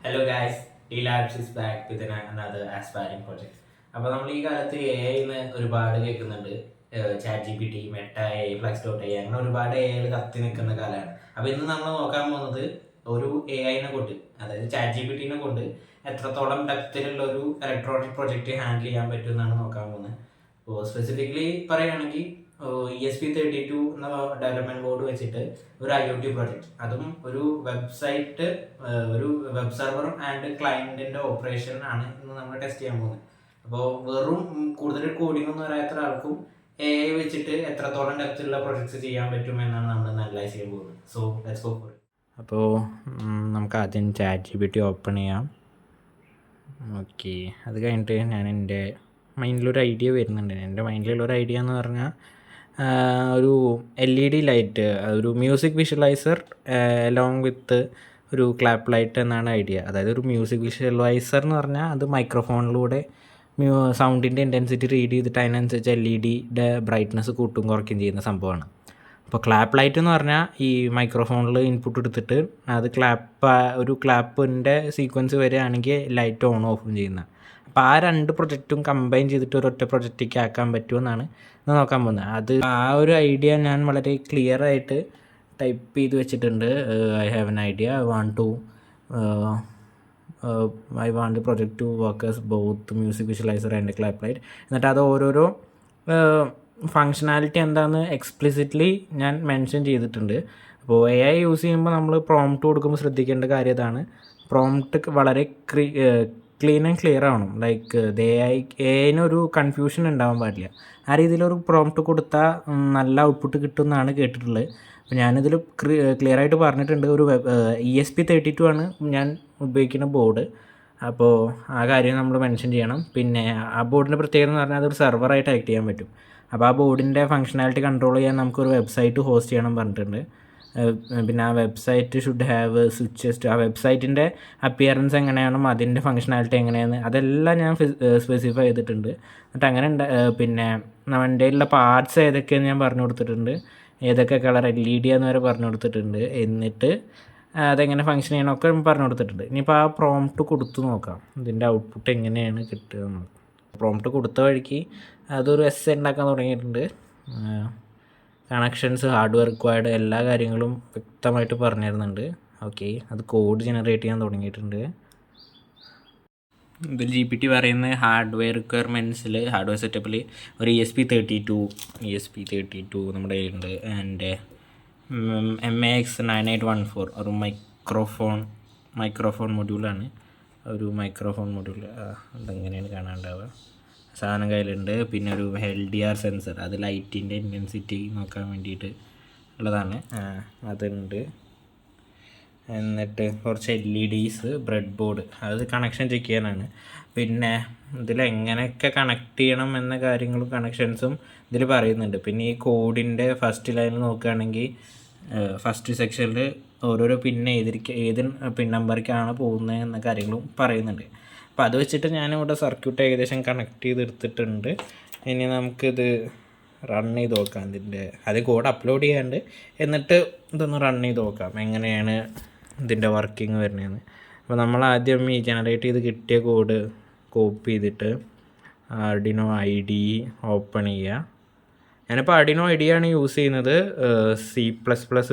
Hello guys, D labs is back with another aspiring project. അപ്പോൾ നമ്മൾ ഈ കാലത്ത് AI ഒരുപാട് കേൾക്കുന്നുണ്ട്. Chat GPT, Meta AI, flux dot AI, അങ്ങനെ ഒരുപാട് AI കത്തി നിൽക്കുന്ന കാലമാണ്. അപ്പോൾ ഇന്ന് നമ്മൾ നോക്കാൻ പോകുന്നത് ഒരു AI കൊണ്ട്, അതായത് ചാറ്റ് GPTനെ കൊണ്ട് എത്രത്തോളം ഡെപ്തിലുള്ള ഒരു ഇലക്ട്രോണിക് പ്രൊജക്റ്റ് ഹാൻഡിൽ ചെയ്യാൻ പറ്റും എന്നാണ് നോക്കാൻ പോകുന്നത്. അപ്പോൾ സ്പെസിഫിക്കലി പറയുകയാണെങ്കിൽ ESP32 എന്ന ഡെവലപ്മെന്റ് ബോർഡ് വെച്ചിട്ട് ഒരു IoT പ്രൊജക്റ്റ്, അതും ഒരു വെബ്സൈറ്റ്, ഒരു വെബ് സെർവറും ആൻഡ് ക്ലയന്റിന്റെ ഓപ്പറേഷൻ ആണ് ഇന്ന് നമ്മൾ ടെസ്റ്റ് ചെയ്യാൻ പോകുന്നത്. അപ്പോൾ വെറും കൂടുതൽ കോഡിംഗ് ഒന്നും അറിയാത്ത ആൾക്കും AI വെച്ചിട്ട് എത്രത്തോളം ഡെപ്തിലുള്ള പ്രൊജക്ട്സ് ചെയ്യാൻ പറ്റും എന്നാണ് നമ്മൾ അനലൈസ് ചെയ്യാൻ പോകുന്നത്. So let's go for it. അപ്പോൾ നമുക്ക് ആദ്യം ചാറ്റ് GPT ഓപ്പൺ ചെയ്യാം. ഓക്കെ, അത് കഴിഞ്ഞിട്ട് ഞാൻ എൻ്റെ മൈൻഡിലൊരു ഐഡിയ വരുന്നുണ്ട്. എൻ്റെ മൈൻഡിലുള്ളൊരു ഐഡിയ എന്ന് പറഞ്ഞാൽ ഒരു LED ലൈറ്റ്, ഒരു മ്യൂസിക് വിഷ്വലൈസർ അലോങ് വിത്ത് ഒരു ക്ലാപ്പ് ലൈറ്റ് എന്നാണ് ഐഡിയ. അതായത് ഒരു മ്യൂസിക് വിഷ്വലൈസർ എന്ന് പറഞ്ഞാൽ അത് മൈക്രോഫോണിലൂടെ സൗണ്ടിൻ്റെ ഇൻറ്റൻസിറ്റി റീഡ് ചെയ്തിട്ട് അതിനനുസരിച്ച് LED ബ്രൈറ്റ്നസ് കൂട്ടും കുറയ്ക്കും ചെയ്യുന്ന സംഭവമാണ്. അപ്പോൾ ക്ലാപ്പ് ലൈറ്റ് എന്ന് പറഞ്ഞാൽ ഈ മൈക്രോഫോണിൽ ഇൻപുട്ട് എടുത്തിട്ട് അത് ഒരു ക്ലാപ്പിൻ്റെ സീക്വൻസ് വരികയാണെങ്കിൽ ലൈറ്റ് ഓൺ ഓഫും ചെയ്യുന്ന. അപ്പോൾ ആ രണ്ട് പ്രൊജക്റ്റും കമ്പൈൻ ചെയ്തിട്ട് ഒരൊറ്റ പ്രൊജക്റ്റിലേക്ക് ആക്കാൻ പറ്റുമെന്നാണ് നോക്കാൻ പോകുന്നത്. അത് ആ ഒരു ഐഡിയ ഞാൻ വളരെ ക്ലിയർ ആയിട്ട് ടൈപ്പ് ചെയ്ത് വെച്ചിട്ടുണ്ട്. I have an idea, I want the project to work as both music visualizer and clap light. എന്നിട്ട് അത് ഓരോരോ ഫങ്ഷനാലിറ്റി എന്താണെന്ന് എക്സ്പ്ലിസിറ്റ്ലി ഞാൻ മെൻഷൻ ചെയ്തിട്ടുണ്ട്. അപ്പോൾ AI യൂസ് ചെയ്യുമ്പോൾ നമ്മൾ പ്രോംപ്റ്റ് കൊടുക്കുമ്പോൾ ശ്രദ്ധിക്കേണ്ട കാര്യം ഇതാണ്. പ്രോംപ്റ്റ് വളരെ ക്ലീൻ ആൻഡ് ക്ലിയർ ആവണം. ലൈക്ക് AIന് ഒരു കൺഫ്യൂഷൻ ഉണ്ടാവാൻ പാടില്ല. ആ രീതിയിലൊരു പ്രോംപ്റ്റ് കൊടുത്താൽ നല്ല ഔട്ട്പുട്ട് കിട്ടും എന്നാണ് കേട്ടിട്ടുള്ളത്. അപ്പോൾ ഞാനിതിൽ ക്ലിയർ ആയിട്ട് പറഞ്ഞിട്ടുണ്ട്. ഒരു ESP32 ആണ് ഞാൻ ഉപയോഗിക്കുന്ന ബോർഡ്. അപ്പോൾ ആ കാര്യം നമ്മൾ മെൻഷൻ ചെയ്യണം. പിന്നെ ആ ബോർഡിൻ്റെ പ്രത്യേകത എന്ന് പറഞ്ഞാൽ അതൊരു സെർവറായിട്ട് ആക്ട് ചെയ്യാൻ പറ്റും. അപ്പോൾ ആ ബോർഡിൻ്റെ ഫങ്ഷനാലിറ്റി കൺട്രോൾ ചെയ്യാൻ നമുക്കൊരു വെബ്സൈറ്റ് ഹോസ്റ്റ് ചെയ്യണം പറഞ്ഞിട്ടുണ്ട്. പിന്നെ ആ വെബ്സൈറ്റ് ഷുഡ് ഹാവ് സ്വിച്ചസ്. ആ വെബ്സൈറ്റിൻ്റെ അപ്പിയറൻസ് എങ്ങനെയാണോ അതിൻ്റെ ഫങ്ഷനാലിറ്റി എങ്ങനെയാണ് അതെല്ലാം ഞാൻ സ്പെസിഫൈ ചെയ്തിട്ടുണ്ട്. എന്നിട്ട് അങ്ങനെ പിന്നെ നമ്മുടെ ഉള്ള പാർട്സ് ഏതൊക്കെയെന്ന് ഞാൻ പറഞ്ഞു കൊടുത്തിട്ടുണ്ട്. ഏതൊക്കെ കളർ LED എന്ന് വരെ പറഞ്ഞു കൊടുത്തിട്ടുണ്ട്. എന്നിട്ട് അതെങ്ങനെ ഫങ്ഷൻ ചെയ്യണമൊക്കെ പറഞ്ഞു കൊടുത്തിട്ടുണ്ട്. ഇനിയിപ്പോൾ ആ പ്രോംപ്റ്റ് കൊടുത്തു നോക്കാം ഇതിൻ്റെ ഔട്ട്പുട്ട് എങ്ങനെയാണ് കിട്ടുക എന്ന്. പ്രോംപ്റ്റ് കൊടുത്ത വഴിക്ക് അതൊരു ഉണ്ടാക്കാൻ തുടങ്ങിയിട്ടുണ്ട്. കണക്ഷൻസ്, ഹാർഡ്വെയർ റിക്വയർഡ്, എല്ലാ കാര്യങ്ങളും വ്യക്തമായിട്ട് പറഞ്ഞു തരുന്നുണ്ട്. ഓക്കെ, അത് കോഡ് ജനറേറ്റ് ചെയ്യാൻ തുടങ്ങിയിട്ടുണ്ട്. ഇതിൽ GPT പറയുന്ന ഹാർഡ്വെയർ റിക്വയർമെൻറ്റ്സിൽ, ഹാർഡ്വെയർ സെറ്റപ്പിൽ ഒരു ESP32 നമ്മുടെ കയ്യിലുണ്ട്. ആൻഡ് MAX9814 ഒരു മൈക്രോഫോൺ മൊഡ്യൂളാണ്. ഒരു മൈക്രോഫോൺ മൊഡ്യൂൾ അതെങ്ങനെയാണ് കാണാണ്ടാവുക. സാധനം കയ്യിലുണ്ട്. പിന്നെ ഒരു LDR സെൻസർ, അത് ലൈറ്റിൻ്റെ ഇൻറ്റൻസിറ്റി നോക്കാൻ വേണ്ടിയിട്ട് ഉള്ളതാണ്, അതുണ്ട്. എന്നിട്ട് കുറച്ച് LEDs, ബ്രെഡ് ബോർഡ്, അത് കണക്ഷൻ ചെക്ക് ചെയ്യാനാണ്. പിന്നെ ഇതിൽ എങ്ങനെയൊക്കെ കണക്ട് ചെയ്യണം എന്ന കാര്യങ്ങളും കണക്ഷൻസും ഇതിൽ പറയുന്നുണ്ട്. പിന്നെ ഈ കോഡിൻ്റെ ഫസ്റ്റ് ലൈനിൽ നോക്കുകയാണെങ്കിൽ ഫസ്റ്റ് സെക്ഷനിൽ ഓരോരോ പിന്നെ ഏത് പിൻ നമ്പറിലേക്കാണ് പോകുന്നത് എന്ന കാര്യങ്ങളും പറയുന്നുണ്ട്. അപ്പോൾ അത് വെച്ചിട്ട് ഞാനിവിടെ സർക്യൂട്ട് ഏകദേശം കണക്ട് ചെയ്തെടുത്തിട്ടുണ്ട്. ഇനി നമുക്കിത് റൺ ചെയ്ത് നോക്കാം. അത് കോഡ് അപ്ലോഡ് ചെയ്യാണ്ട് എന്നിട്ട് ഇതൊന്ന് റൺ ചെയ്ത് നോക്കാം എങ്ങനെയാണ് ഇതിൻ്റെ വർക്കിംഗ് വരുന്നതെന്ന്. അപ്പോൾ നമ്മൾ ആദ്യം ഈ ജനറേറ്റ് ചെയ്ത് കിട്ടിയ കോഡ് കോപ്പി ചെയ്തിട്ട് ആർഡിനോ IDE ഓപ്പൺ ചെയ്യുക. ഞാനിപ്പോൾ ആർഡിനോ IDE ആണ് യൂസ് ചെയ്യുന്നത്. C++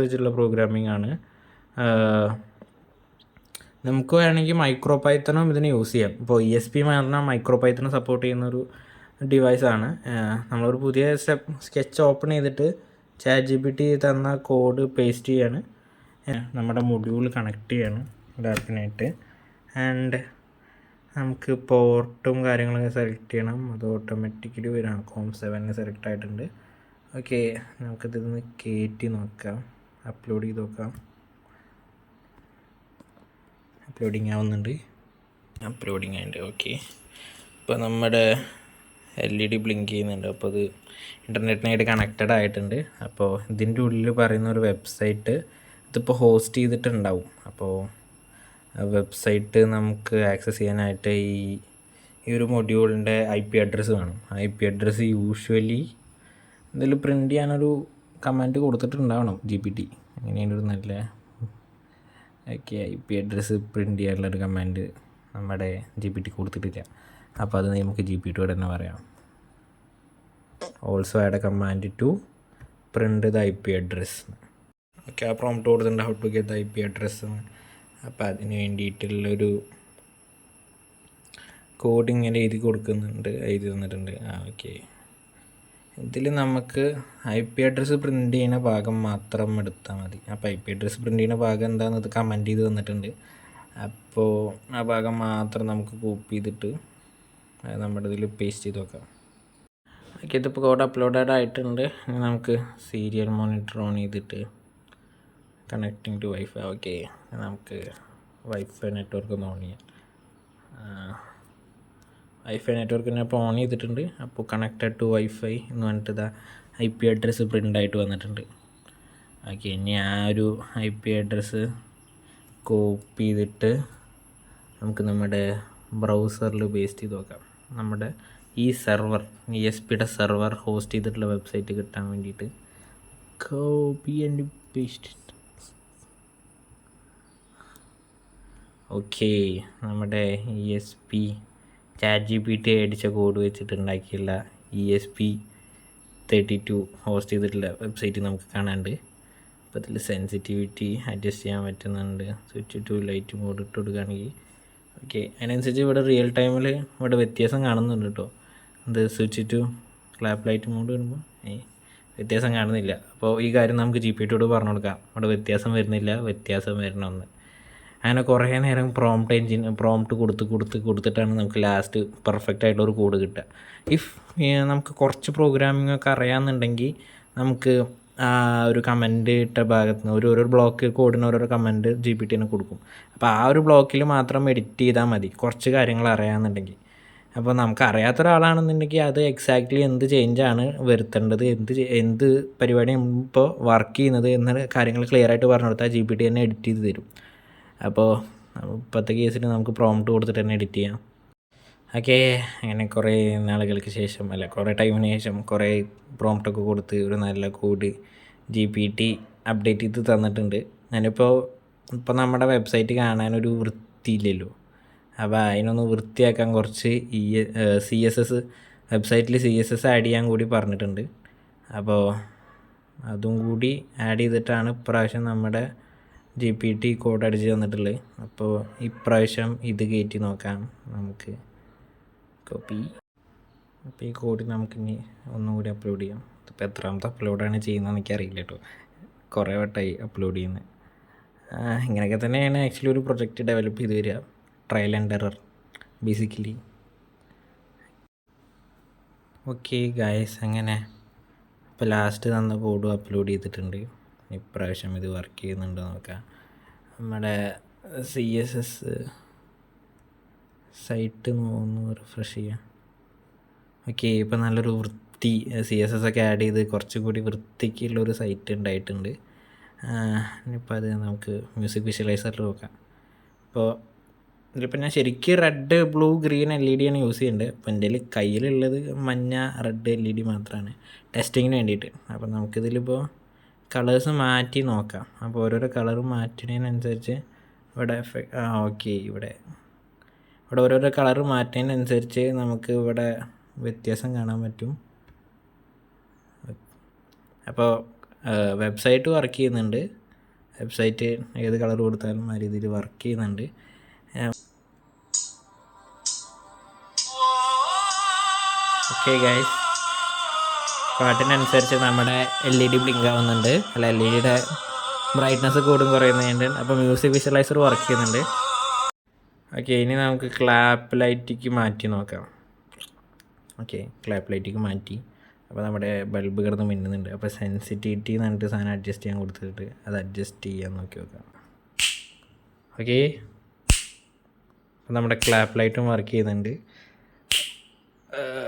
വെച്ചുള്ള പ്രോഗ്രാമിംഗ് ആണ്. നമുക്ക് വേണമെങ്കിൽ മൈക്രോ പൈത്തണും ഇതിന് യൂസ് ചെയ്യാം. ഇപ്പോൾ ESP പറഞ്ഞാൽ മൈക്രോ പൈത്തൺ സപ്പോർട്ട് ചെയ്യുന്നൊരു ഡിവൈസാണ്. നമ്മളൊരു പുതിയ സ്കെച്ച് ഓപ്പൺ ചെയ്തിട്ട് ചാറ്റ് GPT തന്ന കോഡ് പേസ്റ്റ് ചെയ്യാണ്. നമ്മുടെ മൊഡ്യൂൾ കണക്ട് ചെയ്യണം ലാപ്പിനായിട്ട്. ആൻഡ് നമുക്ക് പോർട്ടും കാര്യങ്ങളൊക്കെ സെലക്ട് ചെയ്യണം. അത് ഓട്ടോമാറ്റിക്കലി വരാം. COM7 സെലക്ട് ആയിട്ടുണ്ട്. ഓക്കെ, നമുക്കിതൊന്ന് കയറ്റി നോക്കാം, അപ്ലോഡ് ചെയ്ത് നോക്കാം. അപ്ലോഡിങ് ആവുന്നുണ്ട്. അപ്ലോഡിങ് ആയിട്ട് ഓക്കെ. ഇപ്പോൾ നമ്മുടെ LED ബ്ലിങ്ക് ചെയ്യുന്നുണ്ട്. അപ്പോൾ അത് ഇൻ്റർനെറ്റിനായിട്ട് കണക്റ്റഡ് ആയിട്ടുണ്ട്. അപ്പോൾ ഇതിൻ്റെ ഉള്ളിൽ പറയുന്ന ഒരു വെബ്സൈറ്റ് ഇതിപ്പോൾ ഹോസ്റ്റ് ചെയ്തിട്ടുണ്ടാവും. അപ്പോൾ ആ വെബ്സൈറ്റ് നമുക്ക് ആക്സസ് ചെയ്യാനായിട്ട് ഈ ഒരു മൊഡ്യൂളിൻ്റെ IP അഡ്രസ്സ് വേണം. IP അഡ്രസ്സ് യൂഷ്വലി ഇതിൽ പ്രിൻ്റ് ചെയ്യാനൊരു കമാൻഡ് കൊടുത്തിട്ടുണ്ടാവണം GPT. അങ്ങനെയാണ് ഒരു നല്ല ഓക്കെ, IP അഡ്രസ്സ് പ്രിൻ്റ് ചെയ്യാനുള്ളൊരു കമാൻഡ് നമ്മുടെ GPT കൊടുത്തിട്ടില്ല. അപ്പോൾ അത് നമുക്ക് GPT തന്നെ പറയാം. Also add a command to print the IP address. Okay, ആ പ്രോംപ്റ്റ് കൊടുത്തിട്ടുണ്ട് how to get the IP address. അപ്പോൾ അതിന് വേണ്ടിയിട്ടുള്ളൊരു കോഡ് ഇങ്ങനെ എഴുതി തന്നിട്ടുണ്ട്. ഓക്കെ, ഇതിൽ നമുക്ക് IP അഡ്രസ്സ് പ്രിൻ്റ് ചെയ്യുന്ന ഭാഗം മാത്രം എടുത്താൽ മതി. അപ്പോൾ IP അഡ്രസ്സ് പ്രിൻ്റ് ചെയ്യുന്ന ഭാഗം എന്താണെന്നത് കമൻറ്റ് ചെയ്ത് തന്നിട്ടുണ്ട്. അപ്പോൾ ആ ഭാഗം മാത്രം നമുക്ക് കോപ്പി ചെയ്തിട്ട് നമ്മുടെ ഇതിൽ പേസ്റ്റ് ചെയ്ത് വെക്കാം. ഓക്കെ, ഇതിപ്പോൾ കോഡ് അപ്ലോഡഡ് ആയിട്ടുണ്ട്. നമുക്ക് സീരിയൽ മോണിറ്റർ ഓൺ ചെയ്തിട്ട് കണക്റ്റിംഗ് ടു വൈഫൈ. ഓക്കെ, നമുക്ക് വൈഫൈ നെറ്റ്വർക്ക് ഒന്ന് ഓൺ ചെയ്യാം. വൈഫൈ നെറ്റ്വർക്കിനെ അപ്പോൾ ഓൺ ചെയ്തിട്ടുണ്ട്. അപ്പോൾ കണക്റ്റഡ് ടു വൈഫൈ എന്ന് പറഞ്ഞിട്ട് ഇതാ IP അഡ്രസ്സ് പ്രിൻ്റ് ആയിട്ട് വന്നിട്ടുണ്ട്. ഓക്കെ, ഇനി ആ ഒരു IP അഡ്രസ്സ് കോപ്പി ചെയ്തിട്ട് നമുക്ക് നമ്മുടെ ബ്രൗസറിൽ പേസ്റ്റ് ചെയ്ത് നോക്കാം. നമ്മുടെ ഈ സെർവർ ESPയുടെ സെർവർ ഹോസ്റ്റ് ചെയ്തിട്ടുള്ള വെബ്സൈറ്റ് കിട്ടാൻ വേണ്ടിയിട്ട് കോപ്പി ആൻഡ് പേസ്റ്റ്. ഓക്കെ, നമ്മുടെ ESP ChatGPT അടിച്ച കോഡ് വെച്ചിട്ടുണ്ടാക്കിയുള്ള ESP32 ഹോസ്റ്റ് ചെയ്തിട്ടുള്ള വെബ്സൈറ്റ് നമുക്ക് കാണാനുണ്ട്. അപ്പോൾ അതിൽ സെൻസിറ്റിവിറ്റി അഡ്ജസ്റ്റ് ചെയ്യാൻ പറ്റുന്നുണ്ട്. സ്വിച്ച് ടു ലൈറ്റ് മോഡ് ഇട്ട് കൊടുക്കുകയാണെങ്കിൽ ഓക്കെ, അതിനനുസരിച്ച് ഇവിടെ റിയൽ ടൈമിൽ ഇവിടെ വ്യത്യാസം കാണുന്നുണ്ട് കേട്ടോ. അത് switch to clap light mode വരുമ്പോൾ വ്യത്യാസം കാണുന്നില്ല. അപ്പോൾ ഈ കാര്യം നമുക്ക് GPT പറഞ്ഞു കൊടുക്കാം. ഇവിടെ വ്യത്യാസം വരുന്നില്ല, വ്യത്യാസം വരണമെന്ന്. അങ്ങനെ കുറേ നേരം പ്രോംപ്റ്റ് കൊടുത്തിട്ടാണ് നമുക്ക് ലാസ്റ്റ് പെർഫെക്റ്റ് ആയിട്ടുള്ളൊരു കോഡ് കിട്ടുക. നമുക്ക് കുറച്ച് പ്രോഗ്രാമിംഗ് ഒക്കെ അറിയാമെന്നുണ്ടെങ്കിൽ നമുക്ക് ആ ഒരു കമൻറ്റ് ഇട്ട ഭാഗത്ത് നിന്ന് ഓരോ ബ്ലോക്ക് കോഡിന് ഓരോരോ കമൻറ്റ് GPTന് കൊടുക്കും. അപ്പോൾ ആ ഒരു ബ്ലോക്കിൽ മാത്രം എഡിറ്റ് ചെയ്താൽ മതി, കുറച്ച് കാര്യങ്ങൾ അറിയാമെന്നുണ്ടെങ്കിൽ. അപ്പോൾ നമുക്ക് അറിയാത്ത ഒരാളാണെന്നുണ്ടെങ്കിൽ അത് എക്സാക്ട്ലി എന്ത് ചേഞ്ചാണ് വരുത്തേണ്ടത്, എന്ത് പരിപാടിയാണ് ഇപ്പോൾ വർക്ക് ചെയ്യുന്നത് എന്ന കാര്യങ്ങൾ ക്ലിയർ ആയിട്ട് പറഞ്ഞു കൊടുത്താൽ GPT തന്നെ എഡിറ്റ് ചെയ്ത് തരും. അപ്പോൾ ഇപ്പോഴത്തെ കേസിൽ നമുക്ക് പ്രോംപ്റ്റ് കൊടുത്തിട്ട് തന്നെ എഡിറ്റ് ചെയ്യാം. ഓക്കെ, അങ്ങനെ കുറേ നാളുകൾക്ക് ശേഷം കുറേ ടൈമിന് ശേഷം കുറേ പ്രോംപ്റ്റൊക്കെ കൊടുത്ത് ഒരു നല്ല കോഡ് GPT അപ്ഡേറ്റ് ചെയ്ത് തന്നിട്ടുണ്ട്. ഞാനിപ്പോൾ നമ്മുടെ വെബ്സൈറ്റ് കാണാനൊരു വൃത്തിയില്ലല്ലോ. അപ്പോൾ അതിനൊന്ന് വൃത്തിയാക്കാൻ കുറച്ച് CSS വെബ്സൈറ്റിൽ CSS ആഡ് ചെയ്യാൻ കൂടി പറഞ്ഞിട്ടുണ്ട്. അപ്പോൾ അതും കൂടി ആഡ് ചെയ്തിട്ടാണ് ഇപ്രാവശ്യം നമ്മുടെ GPT കോഡ് അടിച്ച് തന്നിട്ടുള്ളത്. അപ്പോൾ ഇപ്രാവശ്യം ഇത് കയറ്റി നോക്കാം നമുക്ക്. കോപ്പി. അപ്പോൾ ഈ കോഡ് നമുക്കിനി ഒന്നും കൂടി അപ്ലോഡ് ചെയ്യാം. ഇപ്പോൾ എത്രാമത്തെ അപ്ലോഡാണ് ചെയ്യുന്നതെന്ന് എനിക്കറിയില്ല കേട്ടോ, കുറേ വട്ടമായി അപ്ലോഡ് ചെയ്യുന്നത്. ഇങ്ങനെയൊക്കെ തന്നെയാണ് ആക്ച്വലി ഒരു പ്രൊജക്റ്റ് ഡെവലപ്പ് ചെയ്ത് വരിക, trial and error basically. Okay guys, അങ്ങനെ ഇപ്പോൾ ലാസ്റ്റ് തന്ന കോഡും അപ്ലോഡ് ചെയ്തിട്ടുണ്ട്. ഇപ്രാവശ്യം ഇത് വർക്ക് ചെയ്യുന്നുണ്ടോ നോക്കാം. നമ്മുടെ CSS സൈറ്റ് ഒന്ന് റിഫ്രഷ് ചെയ്യാം. ഓക്കെ, ഇപ്പോൾ നല്ലൊരു വൃത്തി CSS ഒക്കെ ആഡ് ചെയ്ത് കുറച്ചും കൂടി വൃത്തിക്കുള്ളൊരു സൈറ്റ് ഉണ്ടായിട്ടുണ്ട്. ഇനിയിപ്പോൾ അത് നമുക്ക് മ്യൂസിക് വിഷ്വലൈസറിൽ നോക്കാം. അപ്പോൾ ഇതിലിപ്പോൾ ഞാൻ ശരിക്കും റെഡ് ബ്ലൂ ഗ്രീൻ LED ആണ് യൂസ് ചെയ്യുന്നത്. അപ്പോൾ എൻ്റെ കയ്യിലുള്ളത് മഞ്ഞ റെഡ് LED മാത്രമാണ് ടെസ്റ്റിങ്ങിന് വേണ്ടിയിട്ട്. അപ്പോൾ നമുക്കിതിലിപ്പോൾ കളേഴ്സ് മാറ്റി നോക്കാം. അപ്പോൾ ഓരോരോ കളർ മാറ്റുന്നതിനനുസരിച്ച് ഇവിടെ ഓക്കെ, ഇവിടെ ഓരോരോ കളർ മാറ്റുന്നതിനനുസരിച്ച് നമുക്ക് ഇവിടെ വ്യത്യാസം കാണാൻ പറ്റും. അപ്പോൾ വെബ്സൈറ്റ് വർക്ക് ചെയ്യുന്നുണ്ട്. വെബ്സൈറ്റ് ഏത് കളർ കൊടുത്താലും ആ രീതിയിൽ വർക്ക് ചെയ്യുന്നുണ്ട്. ഓക്കെ ഗൈസ്, പാട്ടിനനുസരിച്ച് നമ്മുടെ LED ബ്ലിങ്ക് ആവുന്നുണ്ട്. LEDയുടെ ബ്രൈറ്റ്നസ് കൂടും കുറയുന്നുണ്ട്. അപ്പോൾ മ്യൂസിക് വിഷ്വലൈസർ വർക്ക് ചെയ്യുന്നുണ്ട്. ഓക്കെ, ഇനി നമുക്ക് ക്ലാപ്പ് ലൈറ്റിക്ക് മാറ്റി നോക്കാം. ഓക്കെ, ക്ലാപ്പ് ലൈറ്റിക്ക് മാറ്റി. അപ്പോൾ നമ്മുടെ ബൾബ് കിടന്ന് മിന്നുന്നുണ്ട്. അപ്പോൾ സെൻസിറ്റിവിറ്റി എന്ന് പറഞ്ഞിട്ട് സാധനം അഡ്ജസ്റ്റ് ചെയ്യാൻ കൊടുത്തിട്ട് അത് അഡ്ജസ്റ്റ് ചെയ്യാൻ നോക്കി നോക്കാം. ഓക്കെ, അപ്പോൾ നമ്മുടെ ക്ലാപ്പ് ലൈറ്റും വർക്ക് ചെയ്യുന്നുണ്ട്.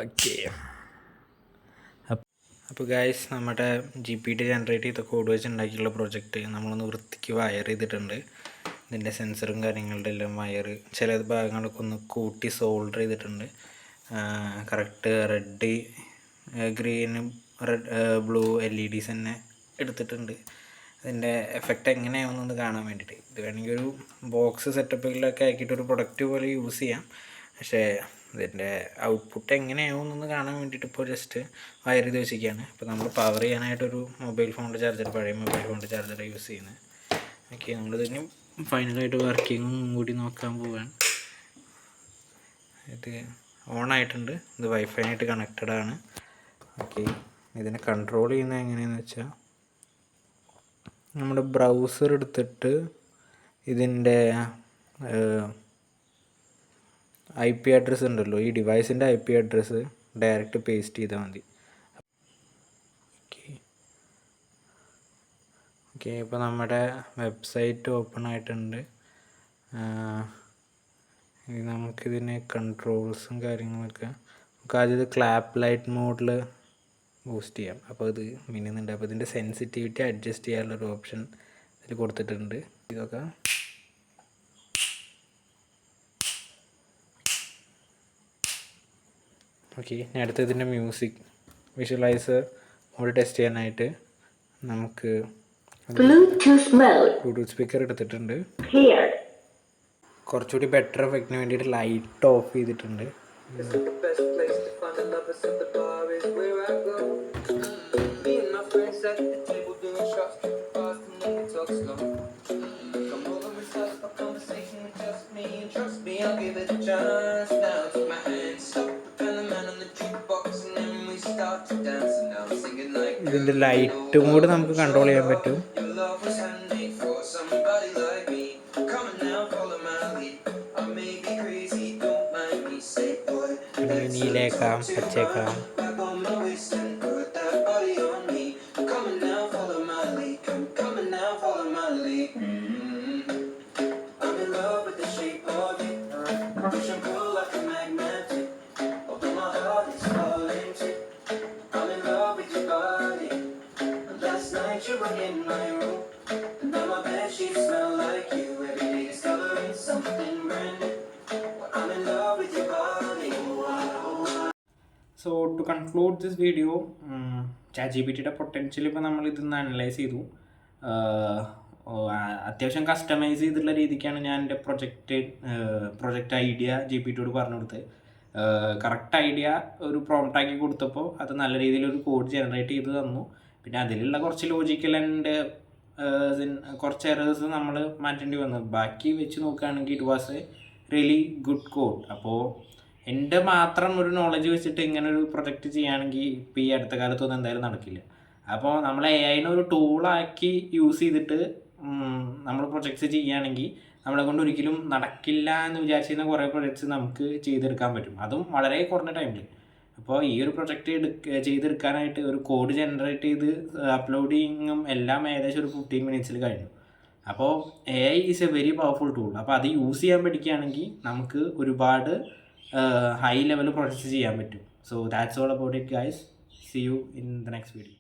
ഓക്കെ, അപ്പോൾ ഗായ്സ്, നമ്മുടെ GPT ജനറേറ്റ് ചെയ്ത കോഡ് വെച്ച് ഉണ്ടാക്കിയുള്ള പ്രൊജക്റ്റ് നമ്മളൊന്ന് വൃത്തിക്ക് വയർ ചെയ്തിട്ടുണ്ട്. ഇതിൻ്റെ സെൻസറും കാര്യങ്ങളുടെ എല്ലാം വയർ ചില ഭാഗങ്ങളൊക്കെ ഒന്ന് കൂട്ടി സോൾഡർ ചെയ്തിട്ടുണ്ട്. കറക്റ്റ് റെഡ് ഗ്രീനും ബ്ലൂ LEDs തന്നെ എടുത്തിട്ടുണ്ട്. അതിൻ്റെ എഫക്റ്റ് എങ്ങനെയാവുന്നതെന്ന് കാണാൻ വേണ്ടിയിട്ട്. ഇത് വേണമെങ്കിൽ ഒരു ബോക്സ് സെറ്റപ്പുകളിലൊക്കെ ആക്കിയിട്ട് ഒരു പ്രൊഡക്റ്റ് പോലെ യൂസ് ചെയ്യാം. പക്ഷേ ഇതിൻ്റെ ഔട്ട്പുട്ട് എങ്ങനെയാവുമെന്ന് കാണാൻ വേണ്ടിയിട്ട് ഇപ്പോൾ ജസ്റ്റ് വയർ ചെയ്ത് വെച്ചിരിക്കുകയാണ്. ഇപ്പോൾ നമ്മൾ പവർ ചെയ്യാനായിട്ടൊരു മൊബൈൽ ഫോണിൻ്റെ ചാർജർ, പഴയ മൊബൈൽ ഫോണിൻ്റെ ചാർജർ യൂസ് ചെയ്യുന്നത്. ഓക്കെ, നമ്മളിതിന് ഫൈനലായിട്ട് വർക്കിങ്ങും കൂടി നോക്കാൻ പോവുകയാണ്. ഇത് ഓൺ ആയിട്ടുണ്ട്. ഇത് വൈഫൈനായിട്ട് കണക്റ്റഡ് ആണ്. ഓക്കെ, ഇതിനെ കൺട്രോൾ ചെയ്യുന്നത് എങ്ങനെയാണെന്ന് വെച്ചാൽ നമ്മുടെ ബ്രൗസർ എടുത്തിട്ട് ഇതിൻ്റെ IP അഡ്രസ്സ് ഉണ്ടല്ലോ, ഈ ഡിവൈസിൻ്റെ IP അഡ്രസ്സ് ഡയറക്റ്റ് പേസ്റ്റ് ചെയ്താൽ മതി. ഓക്കെ, ഇപ്പോൾ നമ്മുടെ വെബ്സൈറ്റ് ഓപ്പൺ ആയിട്ടുണ്ട്. നമുക്കിതിന് കൺട്രോൾസും കാര്യങ്ങളൊക്കെ നമുക്ക് ആദ്യം ഇത് ക്ലാപ്പ് ലൈറ്റ് മോഡിൽ ബൂസ്റ്റ് ചെയ്യാം. അപ്പോൾ ഇത് മിന്നുന്നുണ്ട്. അപ്പോൾ ഇതിൻ്റെ സെൻസിറ്റിവിറ്റി അഡ്ജസ്റ്റ് ചെയ്യാനുള്ളൊരു ഓപ്ഷൻ ഇതിൽ കൊടുത്തിട്ടുണ്ട്. ഇതൊക്കെ ഓക്കെ, ഇനി അടുത്ത ഇതിൻ്റെ മ്യൂസിക് വിഷ്വലൈസർ മോഡ് ടെസ്റ്റ് ചെയ്യാനായിട്ട് നമുക്ക് ബ്ലൂടൂത്ത് സ്പീക്കർ എടുത്തിട്ടുണ്ട്. കുറച്ചുകൂടി ബെറ്റർ എഫക്റ്റിന് വേണ്ടിയിട്ട് ലൈറ്റ് ഓഫ് ചെയ്തിട്ടുണ്ട്. ഇതിൻ്റെ ലൈറ്റും കൂടി നമുക്ക് കൺട്രോൾ ചെയ്യാൻ പറ്റും. നീലേക്കാം, പച്ചേക്കാം. So to conclude this video, ChatGPTയുടെ പൊട്ടൻഷ്യൽ ഇപ്പോൾ നമ്മൾ ഇതിന്ന് അനലൈസ് ചെയ്തു. അത്യാവശ്യം കസ്റ്റമൈസ് ചെയ്തിട്ടുള്ള രീതിക്കാണ് ഞാൻ എൻ്റെ പ്രൊജക്റ്റ് ഐഡിയ GPT-യോട് പറഞ്ഞു കൊടുത്തത്. കറക്റ്റ് ഐഡിയ ഒരു പ്രോംപ്റ്റാക്കി കൊടുത്തപ്പോൾ അത് നല്ല രീതിയിലൊരു കോഡ് ജനറേറ്റ് ചെയ്ത് തന്നു. പിന്നെ അതിലുള്ള കുറച്ച് ലോജിക്കൽ ആൻഡ് കുറച്ച് എറേഴ്സ് നമ്മൾ മാറ്റേണ്ടി വന്നു. ബാക്കി വെച്ച് നോക്കുകയാണെങ്കിൽ it was A really good code. അപ്പോൾ എൻ്റെ മാത്രം ഒരു നോളജ് വെച്ചിട്ട് ഇങ്ങനെ ഒരു പ്രൊജക്റ്റ് ചെയ്യുകയാണെങ്കിൽ ഇപ്പോൾ ഈ അടുത്ത കാലത്തൊന്നും എന്തായാലും നടക്കില്ല. അപ്പോൾ നമ്മൾ AI-നെ ഒരു ടൂളാക്കി യൂസ് ചെയ്തിട്ട് നമ്മൾ പ്രൊജക്ട്സ് ചെയ്യുകയാണെങ്കിൽ നമ്മളെ കൊണ്ട് ഒരിക്കലും നടക്കില്ല എന്ന് വിചാരിച്ചിരുന്ന കുറേ പ്രൊജക്ട്സ് നമുക്ക് ചെയ്തെടുക്കാൻ പറ്റും, അതും വളരെ കുറഞ്ഞ ടൈമിൽ. അപ്പോൾ ഈ ഒരു പ്രൊജക്റ്റ് ചെയ്തെടുക്കാനായിട്ട് ഒരു കോഡ് ജനറേറ്റ് ചെയ്ത് അപ്ലോഡിങ്ങും എല്ലാം ഏകദേശം ഒരു 15 മിനിറ്റ്സിൽ കഴിഞ്ഞു. അപ്പോൾ AI is A very powerful tool. അപ്പോൾ അത് യൂസ് ചെയ്യാൻ പഠിക്കുകയാണെങ്കിൽ നമുക്ക് ഒരുപാട് high level projects ചെയ്യാൻ പറ്റും. So that's all about it guys. See you in the next video.